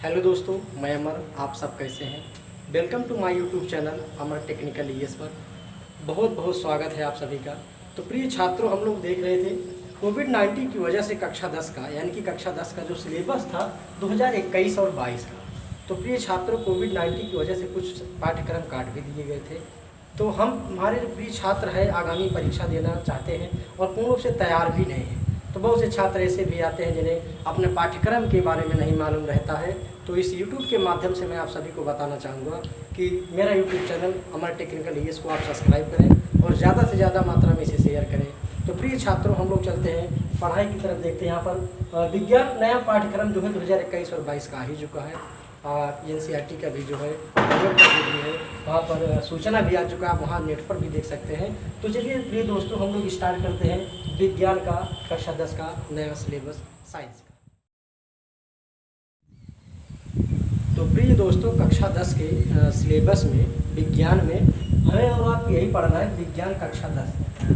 Hello दोस्तों, मैं अमर। आप सब कैसे हैं? Welcome to my YouTube channel Amar technical ES पर बहुत बहुत स्वागत है आप सभी का। तो प्रिय छात्रों, हम लोग देख रहे थे कोविड-19 की वजह से कक्षा 10 का यानी कि कक्षा 10 का जो सिलेबस था 2021 और 22 का। तो प्रिय छात्रों, कोविड-19 की वजह से कुछ पाठ्यक्रम काट भी दिए गए थे। तो हम हमारे जो प्रिय छात्र हैं आगामी परीक्षा देना चाहते हैं और पूर्ण रूप से तैयार भी नहीं हैं। तो बहुत से छात्र ऐसे भी आते हैं जिन्हें अपने पाठ्यक्रम के बारे में नहीं मालूम रहता है। तो इस YouTube के माध्यम से मैं आप सभी को बताना चाहूँगा कि मेरा YouTube channel Amar technical ES को आप सब्सक्राइब करें और ज़्यादा से ज़्यादा मात्रा में इसे शेयर करें। तो प्रिय छात्रों, हम लोग चलते हैं पढ़ाई की तरफ। देखते हैं यहाँ पर विज्ञान नया पाठ्यक्रम जो है 2021 और 22 का आ ही चुका है। NCERT का भी जो है वहाँ पर सूचना भी आ चुका है, आप वहाँ नेट पर भी देख सकते हैं। तो चलिए प्रिय दोस्तों, हम लोग स्टार्ट करते हैं विज्ञान का कक्षा 10 का नया सिलेबस साइंस का। तो प्रिय दोस्तों, कक्षा 10 के सिलेबस में विज्ञान में हमें और आप यही पढ़ना है विज्ञान कक्षा 10।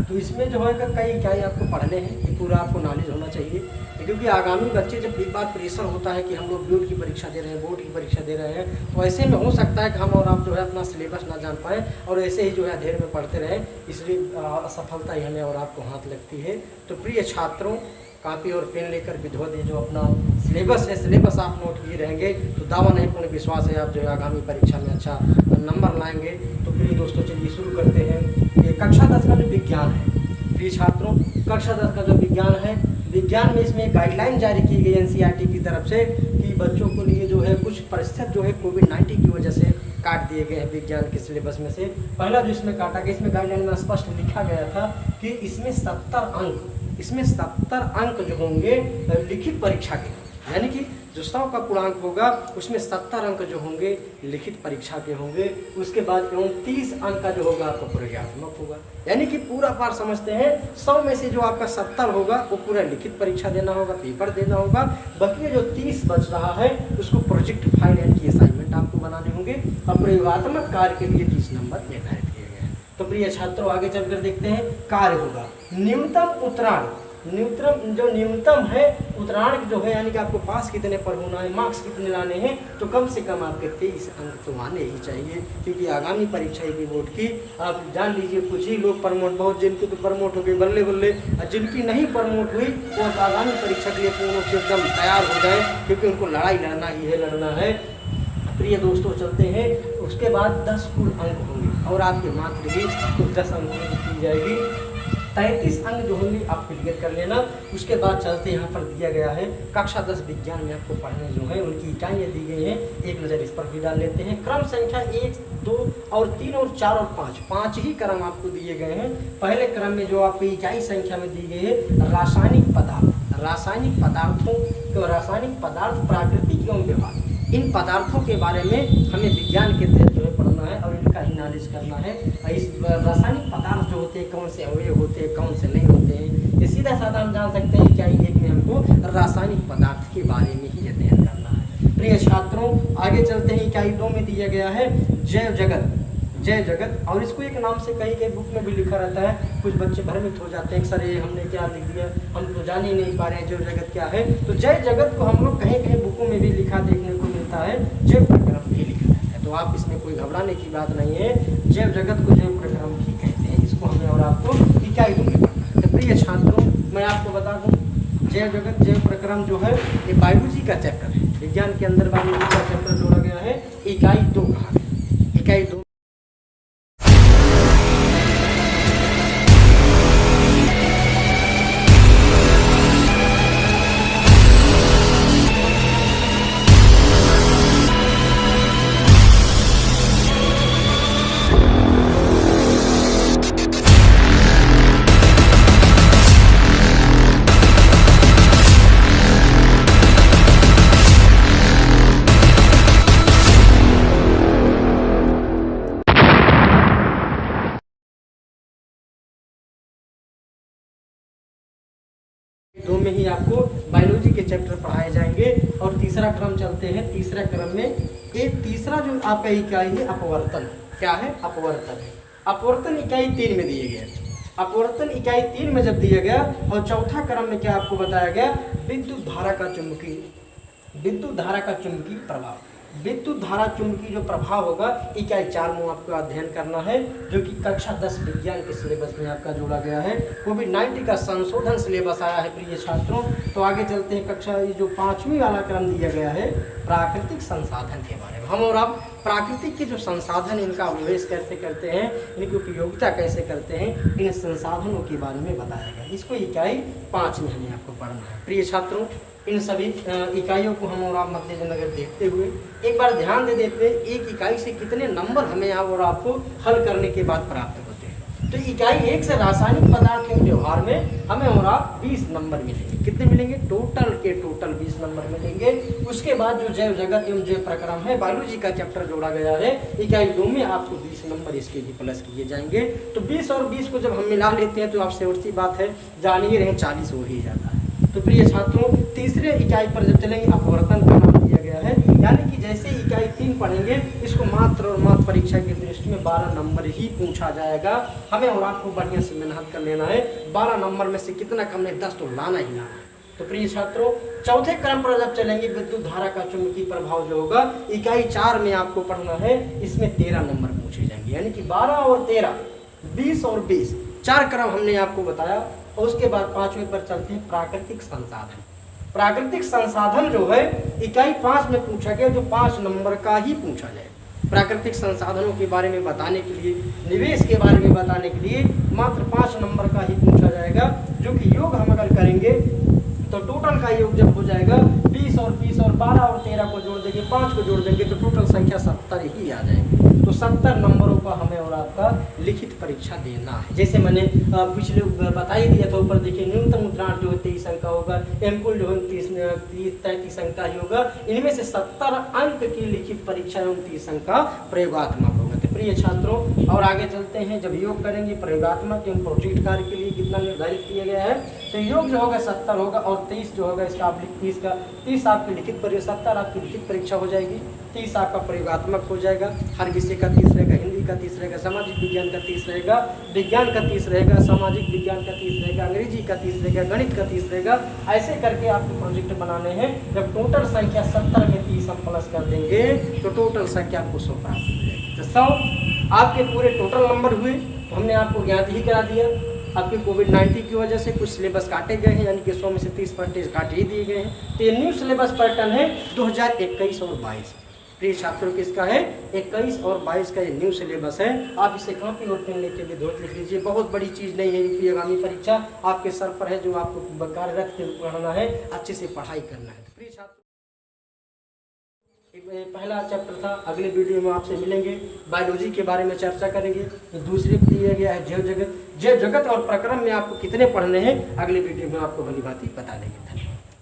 तो इसमें जो है कई इकाई आपको पढ़ने हैं, ये पूरा आपको नॉलेज होना चाहिए। क्योंकि आगामी बच्चे जब एक बार प्रेशर होता है कि हम लोग बोर्ड की परीक्षा दे रहे हैं, बोर्ड की परीक्षा दे रहे हैं, तो ऐसे में हो सकता है कि हम और आप जो है अपना सिलेबस ना जान पाएँ और ऐसे ही जो है अधेर में पढ़ते रहें, इसलिए असफलता ही हमें और आपको हाथ लगती है। तो प्रिय छात्रों, कॉपी और पेन लेकर विधवा दे, जो अपना सिलेबस है सिलेबस आप नोट किए रहेंगे तो दावा नहीं पूर्ण विश्वास है आप जो है आगामी परीक्षा में अच्छा नंबर लाएंगे। तो प्रिय दोस्तों, चलिए शुरू करते हैं कि कक्षा 10 का जो विज्ञान है। प्रिय छात्रों, कक्षा 10 का जो विज्ञान है, विज्ञान में इसमें गाइडलाइन जारी की गई NCERT की तरफ से कि बच्चों के लिए जो है कुछ प्रतिशत जो है कोविड-19 की वजह से काट दिए गए हैं विज्ञान के सिलेबस में से। पहला जो इसमें काटा गया, इसमें गाइडलाइन में स्पष्ट लिखा गया था कि इसमें 70 अंक जो होंगे लिखित परीक्षा के, यानी कि जो 100 का पूर्णांक होगा उसमें 70 अंक जो होंगे लिखित परीक्षा के होंगे। उसके बाद 29 अंक का जो होगा आपका प्रयोगात्मक होगा। यानी कि पूरा पार समझते हैं 100 में से जो आपका 70 होगा वो पूरा लिखित परीक्षा देना होगा, पेपर देना होगा। बाकी जो 30 बच रहा है उसको प्रोजेक्ट फाइल यानी कि असाइनमेंट आपको बनाने होंगे और प्रयोगात्मक कार्य के लिए 30 नंबर निर्धारित किए गए हैं। तो प्रिय छात्रों, आगे चलकर देखते हैं कार्य होगा न्यूनतम उत्तरायण। न्यूनतम है उत्तरायण जो है, यानी कि आपको पास कितने पर होना है, मार्क्स कितने लाने हैं, तो कम से कम आपके 23 अंक तो आने ही चाहिए। क्योंकि आगामी परीक्षा की बोर्ड की आप जान लीजिए कुछ ही लोग प्रमोट, बहुत जिनकी तो प्रमोट हो गई बल्ले बल्ले, और जिनकी नहीं प्रमोट हुई वो आगामी परीक्षा के लिए पूर्ण रूप से एकदम तैयार हो जाए, क्योंकि उनको लड़ाई लड़ना ही है, लड़ना है। प्रिय दोस्तों, चलते हैं। उसके बाद 10 कुल अंक होंगे और आपके मात्र भी कुछ 10 अंक की जाएगी। 33 अंक जो होंगे आप क्लियर कर लेना। उसके बाद चलते यहाँ पर दिया गया है कक्षा 10 विज्ञान में आपको पढ़ने जो है उनकी इकाइयाँ दी गई हैं, एक नज़र इस पर भी डाल लेते हैं। क्रम संख्या 1, 2 और 3 और 4 और 5, 5 ही क्रम आपको दिए गए हैं। पहले क्रम में जो आपकी इकाई संख्या में दी गई है रासायनिक पदार्थ, रासायनिक पदार्थ प्राकृतिक एवं व्यवहार, इन पदार्थों के बारे में हमें विज्ञान के तहत जो है पढ़ना है और इनका ही नॉलेज करना है। इस रासायनिक पदार्थ जो होते हैं कौन से अवयव होते हैं, कौन से नहीं होते हैं, ये सीधा साधा हम जान सकते हैं। क्या एक में हमको रासायनिक पदार्थ के बारे में ही अध्ययन करना है। प्रिय छात्रों, आगे चलते हैं। इकाई 2 में दिया गया है जैव जगत, और इसको एक नाम से कई बुक में भी लिखा रहता है। कुछ बच्चे भ्रमित हो जाते हैं, सर ये हमने क्या लिख दिया, हम तो जान ही नहीं पा रहे हैं जैव जगत क्या है। तो जैव जगत को हम लोग कहीं बुकों में भी लिखा देखने को मिलता है, जैव प्रक्रम भी लिखा रहता है। तो आप इसमें कोई घबराने की बात नहीं है, जैव जगत को जैव प्रक्रम भी कहते हैं। इसको हमें और आपको इकाई 2 में पढ़ना है। तो प्रिय छात्रों, मैं आपको बता दूँ जैव जगत जैव प्रक्रम जो है ये बायोलॉजी का चैप्टर है। विज्ञान के अंदर बायोलॉजी का चैप्टर जोड़ा गया है, इकाई 2 कहा गया। इकाई 2 में ही आपको बायोलॉजी के चैप्टर पढ़ाए जाएंगे। और तीसरा क्रम चलते हैं। तीसरा क्रम में एक तीसरा जो आपका इकाई है अपवर्तन। क्या है? अपवर्तन। अपवर्तन इकाई 3 में दिए गए। अपवर्तन इकाई 3 में जब दिया गया और चौथा क्रम में क्या आपको बताया गया, विद्युत धारा का चुंबकीय विद्युत धारा का चुंबकीय प्रभाव। विद्युत धारा चुंबकीय जो प्रभाव होगा इकाई 4 में आपको अध्ययन करना है, जो कि कक्षा 10 विज्ञान के सिलेबस में आपका जोड़ा गया है। कोविड-19 का संशोधन सिलेबस आया है प्रिय छात्रों। तो आगे चलते हैं, कक्षा ये जो 5वीं वाला क्रम दिया गया है प्राकृतिक संसाधन के बारे में। हम और आप प्राकृतिक के जो संसाधन इनका उपयोग कैसे करते हैं, इनकी उपयोगिता कैसे करते हैं, इन संसाधनों के बारे में बताया गया। इसको इकाई 5 में हमें आपको पढ़ना है प्रिय छात्रों। इन सभी इकाइयों को हम और आप मद्देनजर देखते हुए एक बार ध्यान दे देते हैं, एक इकाई से कितने नंबर हमें आप और आपको हल करने के बाद प्राप्त होते हैं। तो इकाई 1 से रासायनिक पदार्थ के व्यवहार में हमें और आप 20 नंबर मिलेंगे। कितने मिलेंगे? टोटल 20 नंबर मिलेंगे। उसके बाद जो जैव जगत एवं जैव प्रक्रम है, बायोलॉजी का चैप्टर जोड़ा गया है, इकाई 2 में आपको 20 नंबर इसके भी प्लस किए जाएंगे। तो 20 और 20 को जब हम मिला लेते हैं तो आपसे और सी बात है, जान ही रहे 40 हो ही जाता है। तो प्रिय छात्रों, तीसरे इकाई पर जब चलेंगे, अपवर्तन का नाम दिया गया है, यानी कि जैसे इकाई 3 पढ़ेंगे इसको मात्र और मात्र परीक्षा की दृष्टि में 12 नंबर ही पूछा जाएगा। हमें और आपको बढ़िया से मेहनत कर लेना है। 12 नंबर में से कितना कम है? 10 तो लाना ही लाना। तो प्रिय छात्रों, चौथे क्रम पर जब चलेंगे, विद्युत धारा का चुंबकीय प्रभाव जो होगा इकाई 4 में आपको पढ़ना है। इसमें 13 नंबर पूछे जाएंगे, यानी कि 12 और 13, 20 और 20, 4 क्रम हमने आपको बताया। और उसके बाद 5वें पर चलते हैं, प्राकृतिक संसाधन। प्राकृतिक संसाधन जो है इकाई 5 में पूछा गया, जो 5 नंबर का ही पूछा जाए। प्राकृतिक संसाधनों के बारे में बताने के लिए, निवेश के बारे में बताने के लिए मात्र 5 नंबर का ही पूछा जाएगा, जो कि योग हम अगर करेंगे तो टोटल का योग जब हो जाएगा 20 और 20 और 12 और 13 को जोड़ देंगे, 5 को जोड़ देंगे तो टोटल संख्या 70 ही आ जाएगी। तो 70 नंबरों का हमें और आपका लिखित परीक्षा देना है। जैसे मैंने पिछले बता ही दिया था, ऊपर देखिए न्यूनतम मुद्रांक जो है 23 अंक का होगा, एमकुल जो है 33 अंक का ही होगा। इनमें से 70 अंक की लिखित परीक्षा एवं 30 अंक का प्रयोगात्मक होगा। तो प्रिय छात्रों, और आगे चलते हैं, जब योग करेंगे प्रयोगात्मक एवं प्रोजेक्ट कार्य के लिए कितना निर्धारित किया गया है, तो योग जो होगा 70 होगा और 23 जो होगा इसका आप 30 आपकी लिखित परीक्षा, 70 आपकी लिखित परीक्षा हो जाएगी, 30 आपका प्रयोगात्मक हो जाएगा। हर विषय का 30 रहेगा, हिंदी का 30 रहेगा, सामाजिक विज्ञान का 30 रहेगा, विज्ञान का 30 रहेगा, सामाजिक विज्ञान का 30 रहेगा, अंग्रेजी का 30 रहेगा, गणित का 30 रहेगा। ऐसे करके आपको प्रोजेक्ट बनाने हैं। जब टोटल संख्या 70 में 30 हम प्लस कर देंगे तो टोटल संख्या आपको 100 प्राप्त हो जाएगी। तो 100 आपके पूरे टोटल नंबर हुए। तो हमने आपको ज्ञात ही करा दिया। आपके कोविड-19 की वजह से कुछ सिलेबस काटे गए हैं, यानी कि 100 में से 30% काट ही दिए गए हैं। तो ये न्यू सिलेबस पैटर्न है 2021 और 22। प्रिय छात्रों, किसका है? 21 और 22 का ये न्यू सिलेबस है। आप इसे कॉपी और पेन लेके भी धोत लिख लीजिए। बहुत बड़ी चीज़ नहीं है कि आगामी परीक्षा आपके सर पर है, जो आपको कार्यरत के पढ़ना है, अच्छे से पढ़ाई करना है। प्रिय छात्रों, पहला चैप्टर था। अगले वीडियो में आपसे मिलेंगे, बायोलॉजी के बारे में चर्चा करेंगे। दूसरे दिया गया है जैव जगत। जैव जगत और प्रक्रम में आपको कितने पढ़ने हैं, अगले वीडियो में आपको भली भांति बता देंगे।